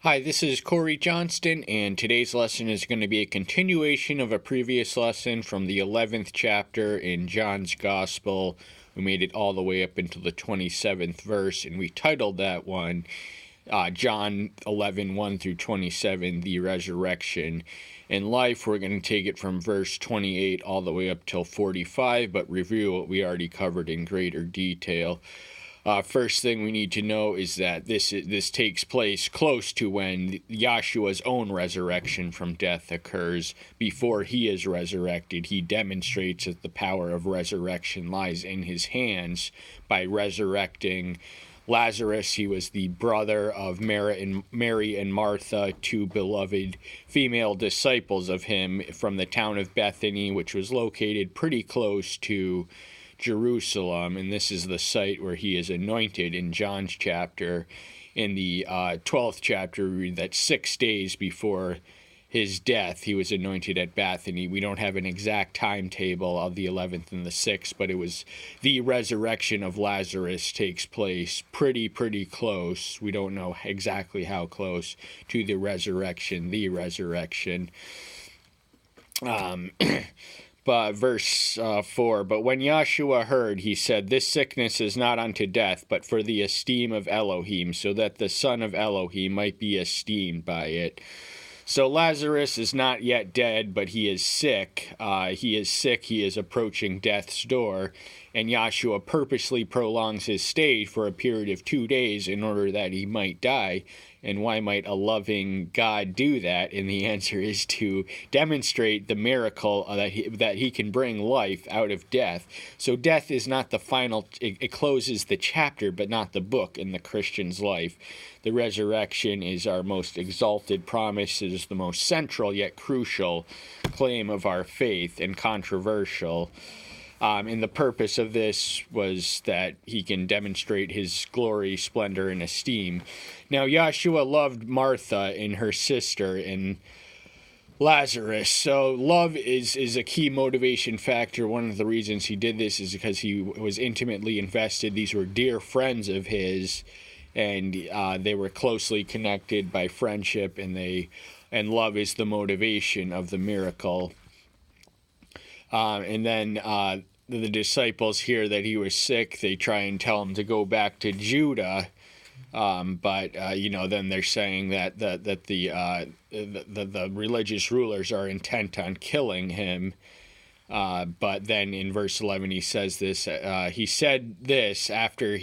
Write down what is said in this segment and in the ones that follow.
Hi, this is Corey Johnston, and today's lesson is going to be a continuation of a previous lesson from the 11th chapter in John's Gospel. We made it all the way up until the 27th verse, and we titled that one John 11, 1 through 27, the resurrection. In life, we're going to take it from verse 28 all the way up till 45, but review what we already covered in greater detail. First thing we need to know is that this takes place close to when Yahshua's own resurrection from death occurs. Before he is resurrected, he demonstrates that the power of resurrection lies in his hands by resurrecting Lazarus. He was the brother of Mary and Martha, two beloved female disciples of him from the town of Bethany, which was located pretty close to Jerusalem, and this is the site where he is anointed in John's chapter. In the 12th chapter, we read that 6 days before his death, he was anointed at Bethany. We don't have an exact timetable of the 11th and the 6th, but it was the resurrection of Lazarus takes place pretty close. We don't know exactly how close to the resurrection. But verse 4, but when Yahshua heard, he said, this sickness is not unto death, but for the esteem of Elohim, so that the Son of Elohim might be esteemed by it. So Lazarus is not yet dead, but he is sick. He is approaching death's door, and Yahshua purposely prolongs his stay for a period of 2 days in order that he might die. And why might a loving God do that? And the answer is to demonstrate the miracle that he can bring life out of death. So death is not the final, it closes the chapter, but not the book in the Christian's life. The resurrection is our most exalted promise. It is the most central yet crucial claim of our faith, and controversial. And the purpose of this was that he can demonstrate his glory, splendor, and esteem. Now, Yahshua loved Martha and her sister and Lazarus. So love is a key motivation factor. One of the reasons he did this is because he was intimately invested. These were dear friends of his, and they were closely connected by friendship, and love is the motivation of the miracle. And then the disciples hear that he was sick. They try and tell him to go back to Judah, but then they're saying that the religious rulers are intent on killing him. But then in verse 11 he says this. He said this after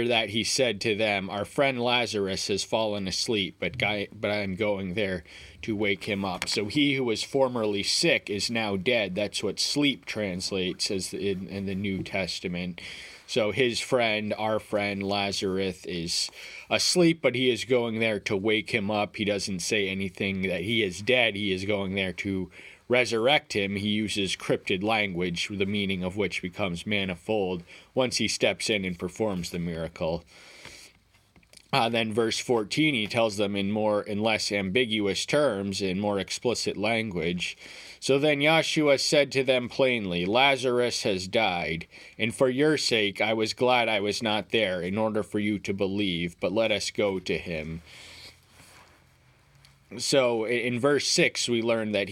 that he said to them, our friend Lazarus has fallen asleep, but I am going there to wake him up. So he who was formerly sick is now dead. That's what sleep translates as in the New Testament. So his friend, our friend Lazarus, is asleep, but he is going there to wake him up. He doesn't say anything that he is dead. He is going there to resurrect him. He uses cryptid language, the meaning of which becomes manifold once he steps in and performs the miracle. Then verse 14, he tells them in less ambiguous terms, in more explicit language. So then Yahshua said to them plainly, Lazarus has died, and for your sake I was glad I was not there, in order for you to believe, but let us go to him. So in verse 6, we learn that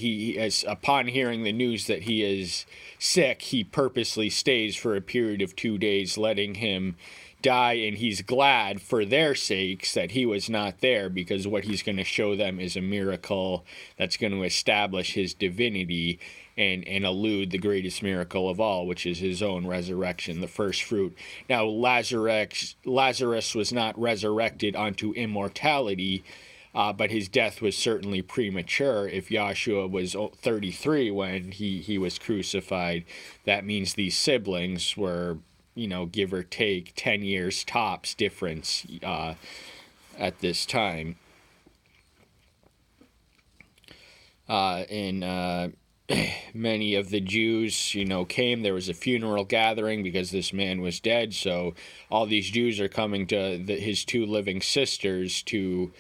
upon hearing the news that he is sick, he purposely stays for a period of 2 days, letting him die, and he's glad for their sakes that he was not there, because what he's going to show them is a miracle that's going to establish his divinity and elude the greatest miracle of all, which is his own resurrection, the first fruit. Now, Lazarus was not resurrected unto immortality, but his death was certainly premature. If Yahshua was 33 when he was crucified, that means these siblings were, give or take 10 years tops difference at this time. Many of the Jews, came. There was a funeral gathering because this man was dead. So all these Jews are coming to his two living sisters to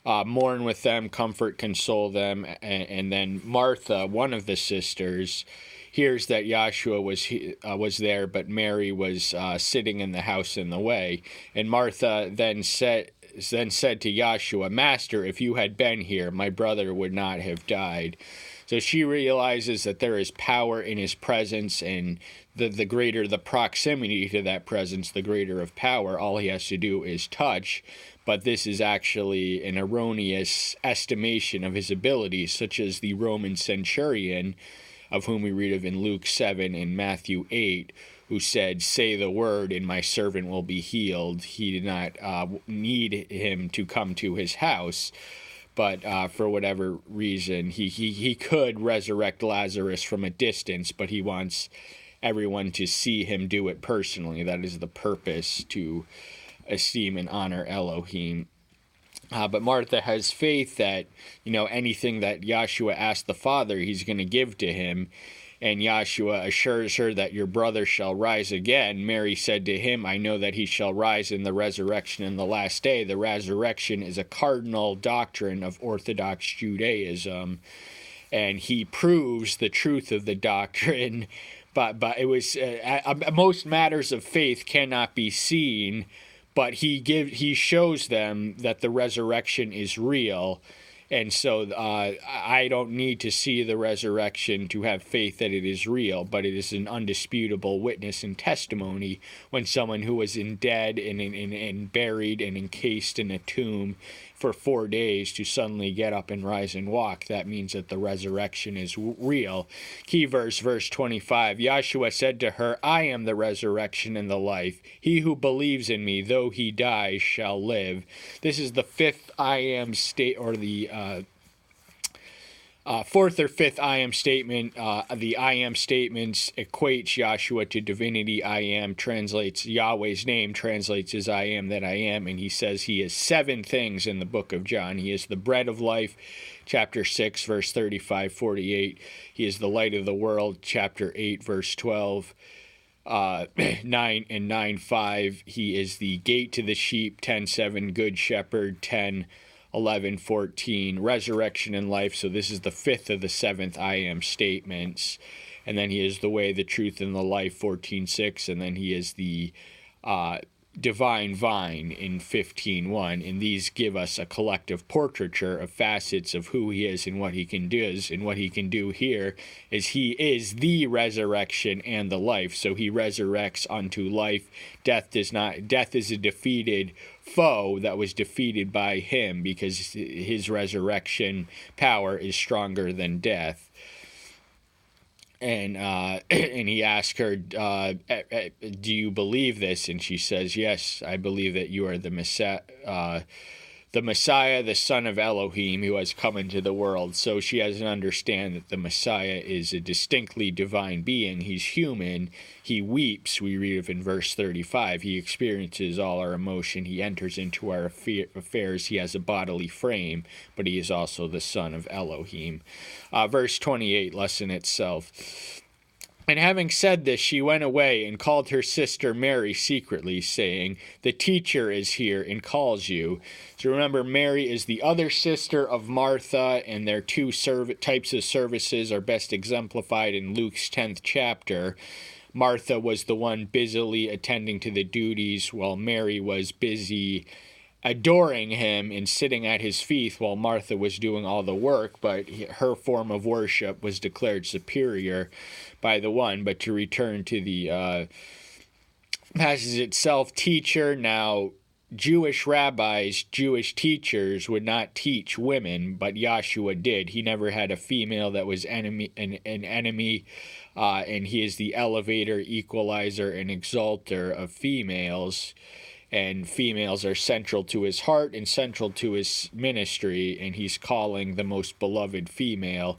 mourn with them, comfort, console them. And then Martha, one of the sisters, hears that Yahshua was there, but Mary was sitting in the house in the way. And Martha then then said to Joshua, Master, if you had been here, my brother would not have died. So she realizes that there is power in his presence, and the greater the proximity to that presence, the greater of power. All he has to do is touch. But this is actually an erroneous estimation of his abilities, such as the Roman centurion, of whom we read of in Luke 7 and Matthew 8, who said, say the word and my servant will be healed. He did not need him to come to his house, but for whatever reason, he could resurrect Lazarus from a distance, but he wants everyone to see him do it personally. That is the purpose, to esteem and honor Elohim. But Martha has faith that, anything that Yahshua asked the Father, he's going to give to him. And Yahshua assures her that your brother shall rise again. Mary said to him, I know that he shall rise in the resurrection in the last day. The resurrection is a cardinal doctrine of Orthodox Judaism. And he proves the truth of the doctrine. But it was, most matters of faith cannot be seen. But he shows them that the resurrection is real. And so I don't need to see the resurrection to have faith that it is real, but it is an undisputable witness and testimony when someone who was dead and buried and encased in a tomb for 4 days to suddenly get up and rise and walk. That means that the resurrection is real. Key verse 25, Yahshua said to her, I am the resurrection and the life. He who believes in me, though he dies, shall live. This is the fifth I am or the fourth or fifth I am statement. The I am statements equates Yahshua to divinity. I am translates Yahweh's name, translates as I am that I am, and he says he is 7 things in the book of John. He is the bread of life, chapter 6, verse 35-48. He is the light of the world, chapter 8, verse 12. 9 and 9:5. He is the gate to the sheep, 10:7. Good shepherd, 10:11-14. Resurrection and life. So this is the 5th of the 7th I am statements. And then he is the way, the truth, and the life, 14:6. And then he is the divine vine in 15:1. And these give us a collective portraiture of facets of who he is and what he can do. And what he can do here is he is the resurrection and the life. So he resurrects unto life. Death is a defeated foe that was defeated by him, because his resurrection power is stronger than death. And he asked her, do you believe this? And she says, yes, I believe that you are the Messiah, the Son of Elohim, who has come into the world. So she has to understand that the Messiah is a distinctly divine being. He's human. He weeps, we read of in verse 35. He experiences all our emotion. He enters into our affairs. He has a bodily frame, but he is also the Son of Elohim. Verse 28, lesson itself. And having said this, she went away and called her sister Mary secretly, saying, the teacher is here and calls you. So remember, Mary is the other sister of Martha, and their two types of services are best exemplified in Luke's 10th chapter. Martha was the one busily attending to the duties, while Mary was busy adoring him and sitting at his feet while Martha was doing all the work, but her form of worship was declared superior by the one. But to return to the passage itself, teacher. Now, Jewish rabbis, Jewish teachers would not teach women, but Yahshua did. He never had a female that was an enemy, and he is the elevator, equalizer, and exalter of females. And females are central to his heart and central to his ministry, and he's calling the most beloved female,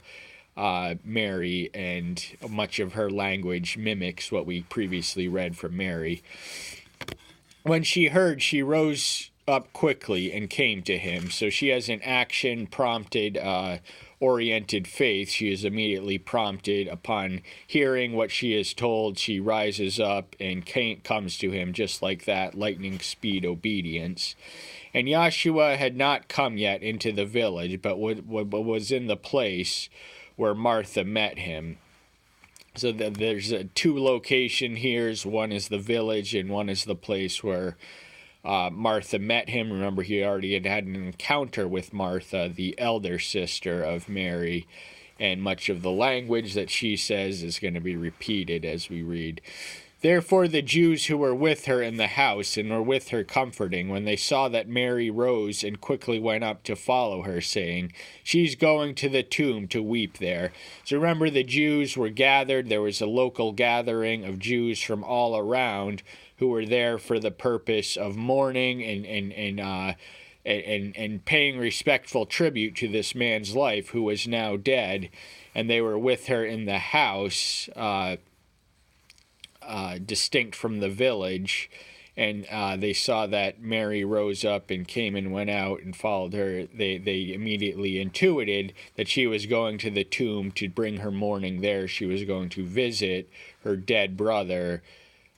Mary, and much of her language mimics what we previously read from Mary. When she heard, she rose up quickly and came to him. So she has an action-prompted, oriented faith. She is immediately prompted upon hearing what she is told. She rises up and comes to him just like that, lightning speed obedience. And Yahshua had not come yet into the village, but was in the place where Martha met him. So there's two locations here. One is the village and one is the place where Martha met him. Remember, he already had an encounter with Martha, the elder sister of Mary, and much of the language that she says is going to be repeated as we read. Therefore the Jews who were with her in the house and were with her comforting, when they saw that Mary rose and quickly went up to follow her, saying, She's going to the tomb to weep there. So remember, the Jews were gathered. There was a local gathering of Jews from all around who were there for the purpose of mourning and paying respectful tribute to this man's life who was now dead. And they were with her in the house, distinct from the village, and they saw that Mary rose up and came and went out and followed her. They immediately intuited that she was going to the tomb to bring her mourning there. She was going to visit her dead brother,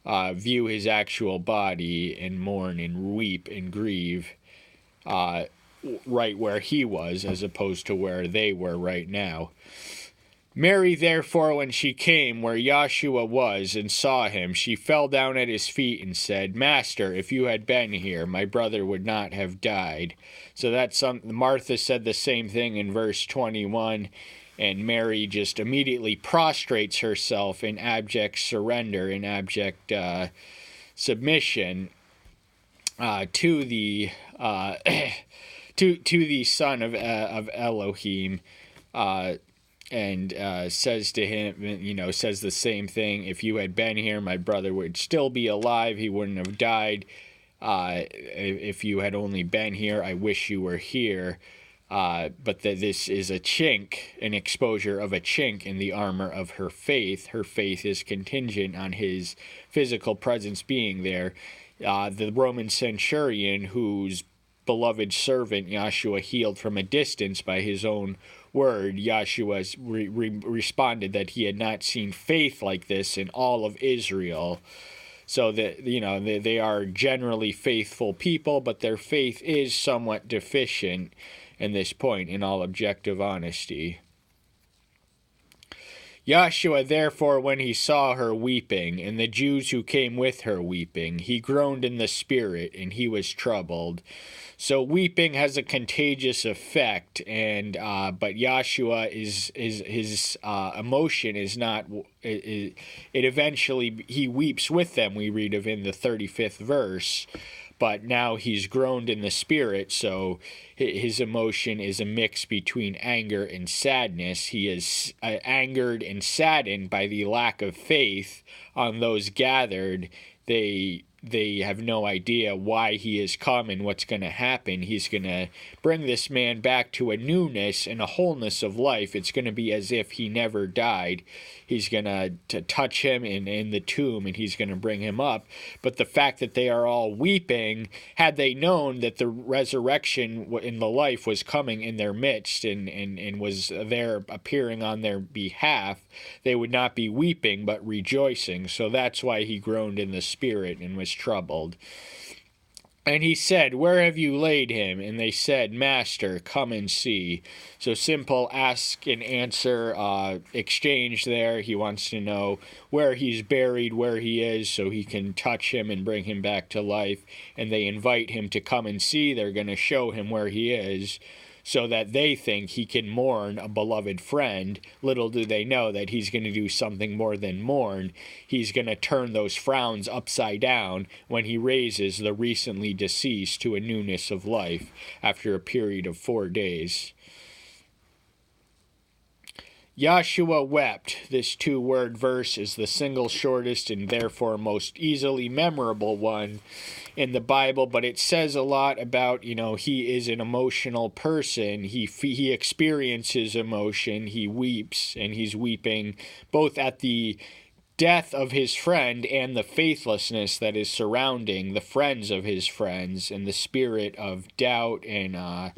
view his actual body, and mourn and weep and grieve right where he was, as opposed to where they were right now. Mary, therefore, when she came where Joshua was and saw him, she fell down at his feet and said, Master, if you had been here, my brother would not have died. So Martha said the same thing in verse 21, and Mary just immediately prostrates herself in abject surrender, in abject submission to the to the Son of Elohim. And says to him, says the same thing. If you had been here, my brother would still be alive. He wouldn't have died. If you had only been here, I wish you were here. But this is a chink, an exposure of a chink in the armor of her faith. Her faith is contingent on his physical presence being there. The Roman centurion, whose beloved servant Joshua healed from a distance by his own word, Joshua responded that he had not seen faith like this in all of Israel. So that they are generally faithful people, but their faith is somewhat deficient in this point, in all objective honesty. Joshua, therefore, when he saw her weeping, and the Jews who came with her weeping, he groaned in the spirit, and he was troubled. So weeping has a contagious effect, and but Joshua his emotion is not. It eventually he weeps with them. We read of in the 35th verse. But now he's groaned in the spirit, so his emotion is a mix between anger and sadness. He is angered and saddened by the lack of faith on those gathered. They have no idea why he has come and what's going to happen. He's going to bring this man back to a newness and a wholeness of life. It's going to be as if he never died. He's going to touch him in the tomb, and he's going to bring him up. But the fact that they are all weeping, had they known that the resurrection in the life was coming in their midst and was there appearing on their behalf, they would not be weeping but rejoicing. So that's why he groaned in the spirit and was troubled. And he said, Where have you laid him? And they said, Master, come and see. So simple ask and answer exchange there. He wants to know where he's buried, where he is, so he can touch him and bring him back to life. And they invite him to come and see. They're going to show him where he is, so that they think he can mourn a beloved friend. Little do they know that he's going to do something more than mourn. He's going to turn those frowns upside down when he raises the recently deceased to a newness of life after a period of 4 days. Joshua wept. This 2-word verse is the single shortest and therefore most easily memorable one in the Bible, but it says a lot about, he is an emotional person. He experiences emotion. He weeps, and he's weeping both at the death of his friend and the faithlessness that is surrounding the friends of his friends, and the spirit of doubt and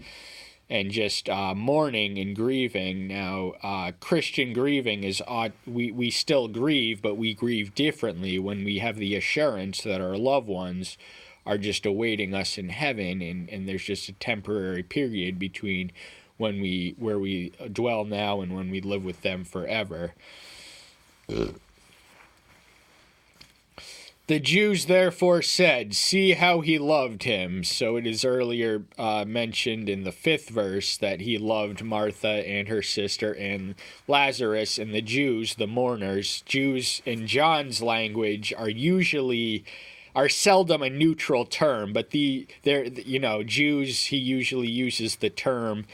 just mourning and grieving. Now, Christian grieving is we still grieve, but we grieve differently when we have the assurance that our loved ones are just awaiting us in heaven, and there's just a temporary period between where we dwell now and when we live with them forever. The Jews therefore said, "See how he loved him." So it is earlier mentioned in the 5th verse that he loved Martha and her sister and Lazarus. And the Jews, the mourners, Jews in John's language are seldom a neutral term, but Jews, he usually uses the term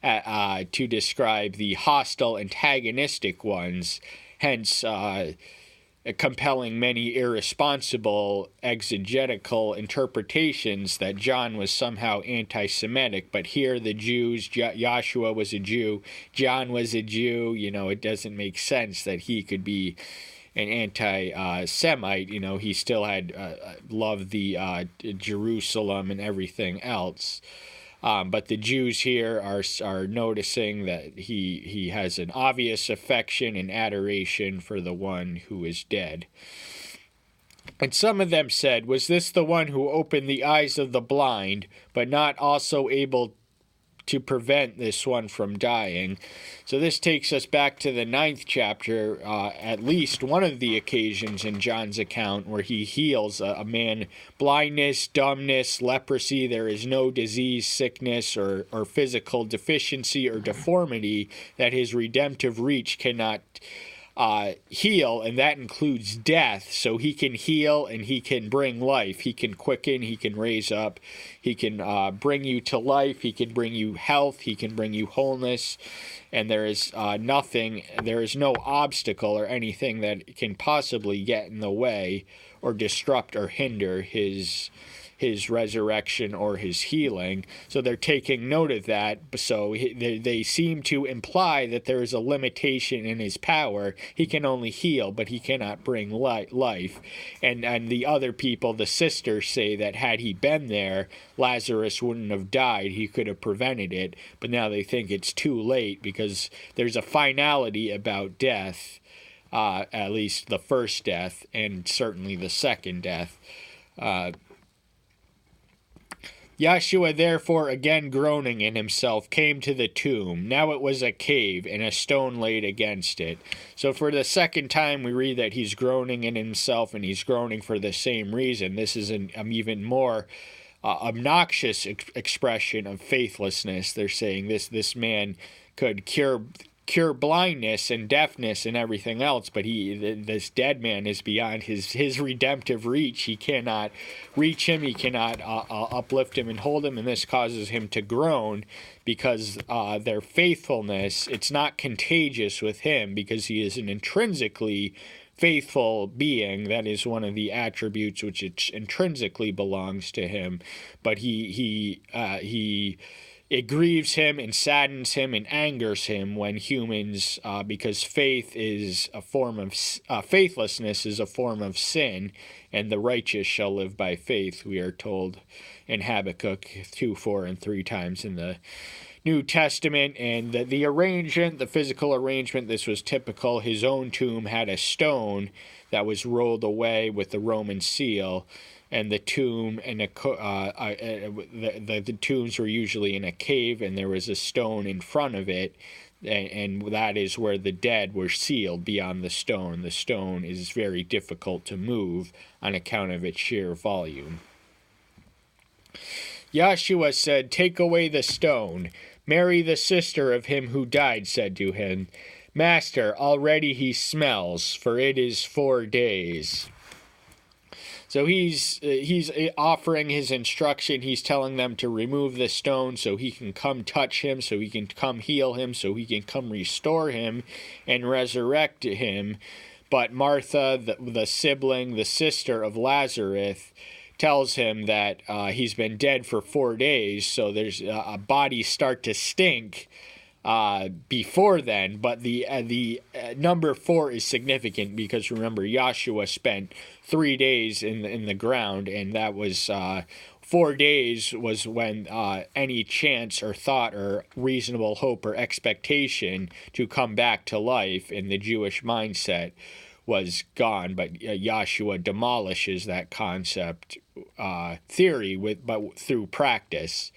to describe the hostile, antagonistic ones. Hence, compelling many irresponsible exegetical interpretations that John was somehow anti-Semitic. But here the Jews, Joshua was a Jew, John was a Jew, it doesn't make sense that he could be an anti-Semite. He still had loved the Jerusalem and everything else. But the Jews here are noticing that he has an obvious affection and adoration for the one who is dead. And some of them said, "Was this the one who opened the eyes of the blind, but not also able to prevent this one from dying?" So this takes us back to the 9th chapter, at least one of the occasions in John's account where he heals a man, blindness, dumbness, leprosy. There is no disease, sickness, or physical deficiency or deformity that his redemptive reach cannot heal, and that includes death. So he can heal and he can bring life. He can quicken, he can raise up, he can bring you to life, he can bring you health, he can bring you wholeness, and there is no obstacle or anything that can possibly get in the way or disrupt or hinder his resurrection or his healing. So they're taking note of that. So they seem to imply that there is a limitation in his power. He can only heal, but he cannot bring life. And the other people, the sisters, say that had he been there, Lazarus wouldn't have died. He could have prevented it. But now they think it's too late because there's a finality about death, at least the first death and certainly the second death. Joshua therefore, again groaning in himself, came to the tomb. Now it was a cave, and a stone laid against it. So for the second time, we read that he's groaning in himself, and he's groaning for the same reason. This is an even more obnoxious expression of faithlessness. They're saying this man could cure blindness and deafness and everything else, but this dead man is beyond his redemptive reach. He cannot reach him, he cannot uplift him and hold him, and this causes him to groan because their faithfulness, it's not contagious with him because he is an intrinsically faithful being. That is one of the attributes which intrinsically belongs to him, but it grieves him and saddens him and angers him when humans, because faithlessness is a form of sin, and the righteous shall live by faith, we are told in Habakkuk 2, 4, and 3 times in the New Testament. And the arrangement, the physical arrangement, this was typical. His own tomb had a stone that was rolled away with the Roman seal, and the tomb and the tombs were usually in a cave, and there was a stone in front of it, and that is where the dead were sealed beyond the stone. The stone is very difficult to move on account of its sheer volume. Joshua said, "Take away the stone." Mary, the sister of him who died, said to him, "Master, already he smells, for it is 4 days." So he's offering his instruction. He's telling them to remove the stone so he can come touch him, so he can come heal him, so he can come restore him and resurrect him. But Martha, the sibling, the sister of Lazarus, tells him that he's been dead for 4 days, so there's bodies start to stink before then. But the number 4 is significant because remember, Joshua spent 3 days in the ground, and that was 4 days was when any chance or thought or reasonable hope or expectation to come back to life in the Jewish mindset was gone. But Joshua demolishes that concept theory but through practice.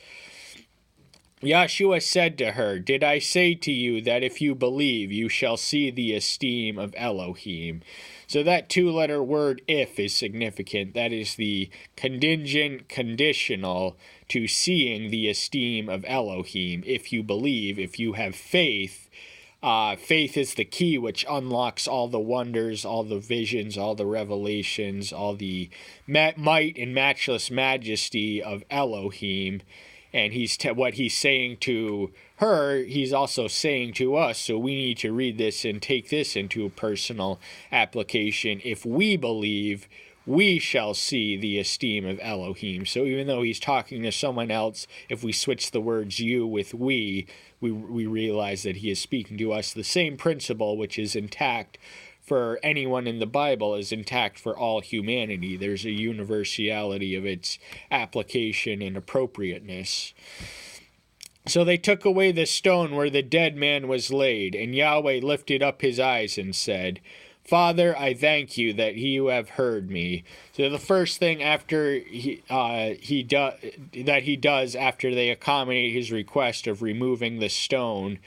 Yahshua said to her, "Did I say to you that if you believe, you shall see the esteem of Elohim?" So that two-letter word "if" is significant. That is the contingent conditional to seeing the esteem of Elohim. If you believe, if you have faith, faith is the key which unlocks all the wonders, all the visions, all the revelations, all the might and matchless majesty of Elohim. And what he's saying to her, he's also saying to us. So we need to read this and take this into a personal application. If we believe, we shall see the esteem of Elohim. So even though he's talking to someone else, if we switch the words you with we realize that he is speaking to us. The same principle, which is intact for anyone in the Bible, is intact for all humanity. There's a universality of its application and appropriateness. So they took away the stone where the dead man was laid, and Yahweh lifted up his eyes and said, "Father, I thank you that you have heard me." So the first thing after he does after they accommodate his request of removing the stone,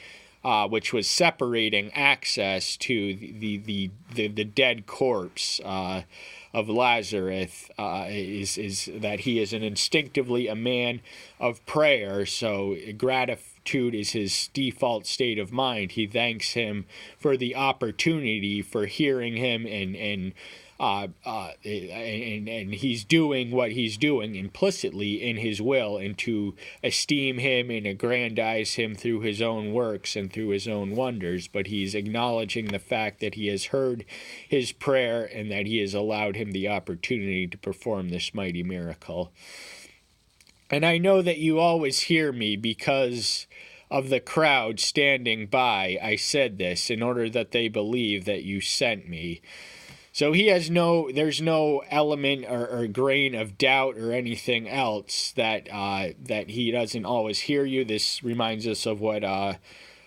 which was separating access to the dead corpse of Lazarus, is that he is instinctively a man of prayer. So gratitude is his default state of mind. He thanks him for the opportunity, for hearing him, and he's doing what he's doing implicitly in his will, and to esteem him and aggrandize him through his own works and through his own wonders. But he's acknowledging the fact that he has heard his prayer and that he has allowed him the opportunity to perform this mighty miracle. "And I know that you always hear me because of the crowd standing by. I said this in order that they believe that you sent me." So there's no element or grain of doubt or anything else that he doesn't always hear you. This reminds us of what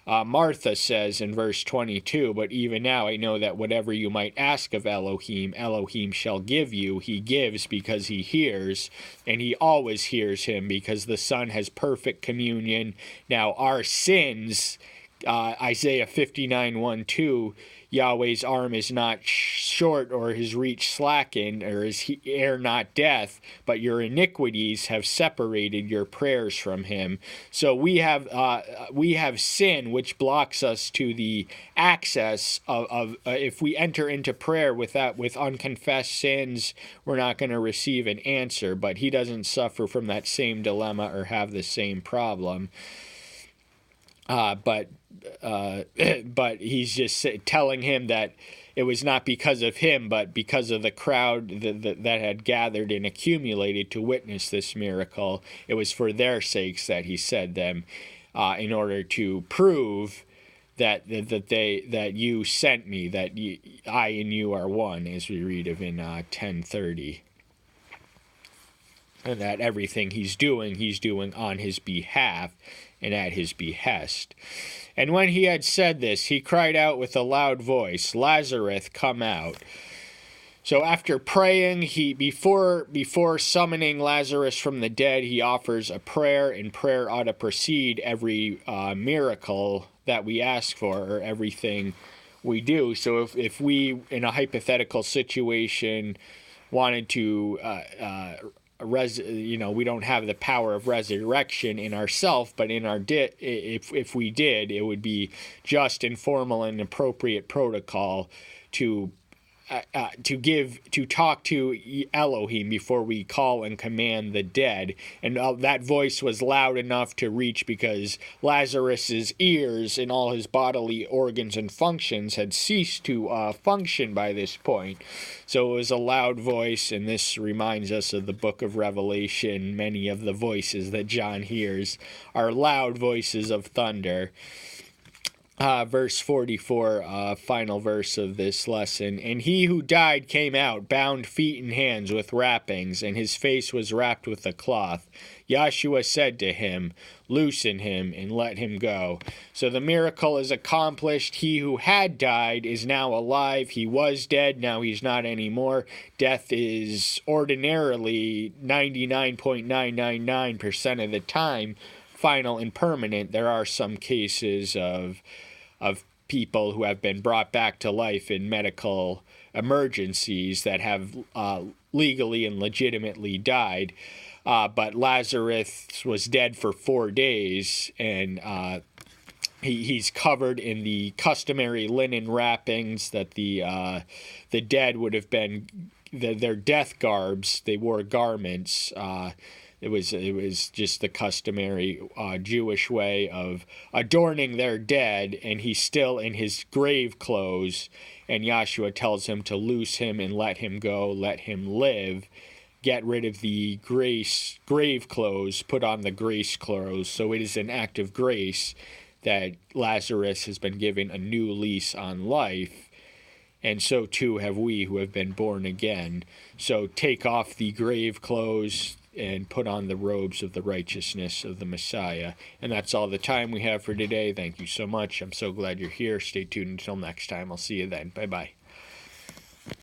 Martha says in verse 22, "But even now I know that whatever you might ask of Elohim, Elohim shall give you." He gives because he hears, and he always hears him because the Son has perfect communion. Now our sins, Isaiah 59:1-2, Yahweh's arm is not short or his reach slackened or his air not death, but your iniquities have separated your prayers from him. So we have sin which blocks us to the access of if we enter into prayer with unconfessed sins, we're not going to receive an answer. But he doesn't suffer from that same dilemma or have the same problem. But he's just telling him that it was not because of him, but because of the crowd that had gathered and accumulated to witness this miracle. It was for their sakes that he said them, in order to prove that you sent me, that I and you are one, as we read of in 10:30. And that everything he's doing on his behalf and at his behest. "And when he had said this, he cried out with a loud voice, 'Lazarus, come out.'" So after praying, before summoning Lazarus from the dead, he offers a prayer, and prayer ought to precede every miracle that we ask for, or everything we do. So if we, in a hypothetical situation, wanted to we don't have the power of resurrection in ourself, but in our if we did, it would be just and formal and appropriate protocol to talk to Elohim before we call and command the dead. And that voice was loud enough to reach because Lazarus's ears and all his bodily organs and functions had ceased to function by this point. So it was a loud voice, and this reminds us of the book of Revelation. Many of the voices that John hears are loud voices of thunder. Verse 44, final verse of this lesson. "And he who died came out, bound feet and hands with wrappings, and his face was wrapped with a cloth. Yahshua said to him, 'Loosen him and let him go.'" So the miracle is accomplished. He who had died is now alive. He was dead, now he's not anymore. Death is ordinarily 99.999% of the time final and permanent. There are some cases of people who have been brought back to life in medical emergencies that have legally and legitimately died. But Lazarus was dead for 4 days, and he's covered in the customary linen wrappings that the dead would have been, their death garbs. They wore garments. It was just the customary Jewish way of adorning their dead, and he's still in his grave clothes, and Yahshua tells him to loose him and let him go, let him live, get rid of the grave clothes, put on the grace clothes. So it is an act of grace that Lazarus has been given a new lease on life, and so too have we who have been born again. So take off the grave clothes and put on the robes of the righteousness of the Messiah. And that's all the time we have for today. Thank you so much. I'm so glad you're here. Stay tuned until next time. I'll see you then. Bye-bye.